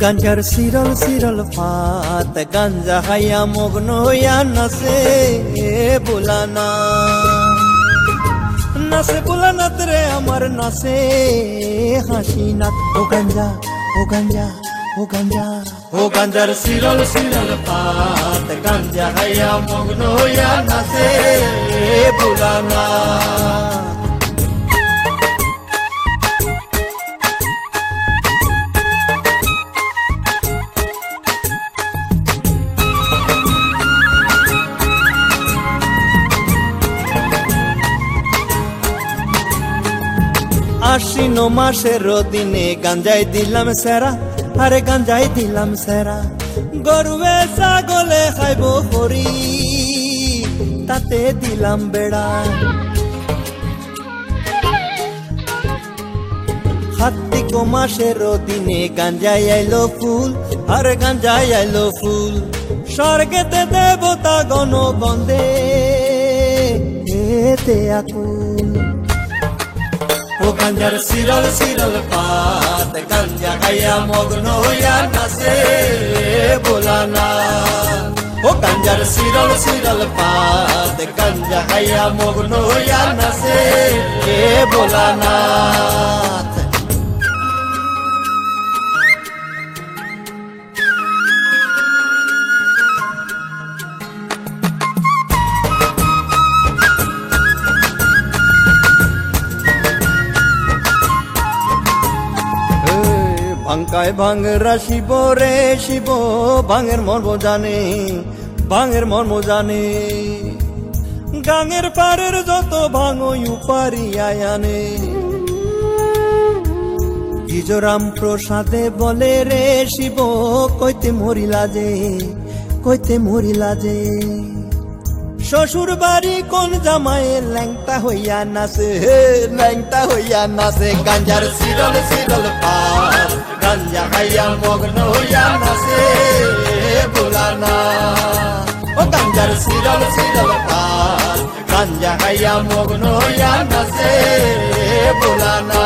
গাঞ্জার সিরল সিরল ফাত গাঞ্জা হাইয়া মগ্ন হইয়া নাচে বুলানা নাচে বুলানাত রে আমার নাচে হাসি নাথ ও গাঞ্জা ও গাঞ্জা ও গাঞ্জা ও গাঞ্জার সিরল সিরল ফাত গাঞ্জা হাইয়া মগ্ন হইয়া নাচে বুলানা আশ্বিন মাসের দিনে গাঞ্জাই দিলাম সেরা আরে গাঞ্জাই দিলাম সেরা গরুয়ে ছাগলে খাইব হরি তাতে দিলাম বেড়া কার্তিক মাসের দিনে গাঞ্জাই আইলো ফুল আরে গাঞ্জাই আইলো ফুল স্বর্গেতে দেবতা গণ বন্দে এতে আকুল ও গাঞ্জার সিরল সিরল পাত গাঞ্জা খাইয়া মগ্ন হইয়া নাচে বুলানা ও গাঞ্জার সিরল সিরল পাত গাঞ্জা খাইয়া মগ্ন হইয়া নাচে বুলানা ভাঙ্কায় ভাঙরা শিব রে শিব ভাঙের মর্ম জানে ভাঙের মর্ম জানে গাঙের পারের যত ভাঙই উপারি আয়ানে গিজরাম প্রসাদে বলে রে শিব কইতে মরিলা যে কইতে মরিলা যে শ্বশুর বাড়ি কোন জামায়ে ল্যাংটা হইয়া নাচে ল্যাংটা হইয়া নাচে গাঞ্জার সিরল সিরল পাত গাঞ্জা খাইয়া মগ্ন হইয়া নাচে বুলানা ও গাঞ্জার সিরল সিরল পাত গাঞ্জা খাইয়া মগ্ন হইয়া নাচে বুলানা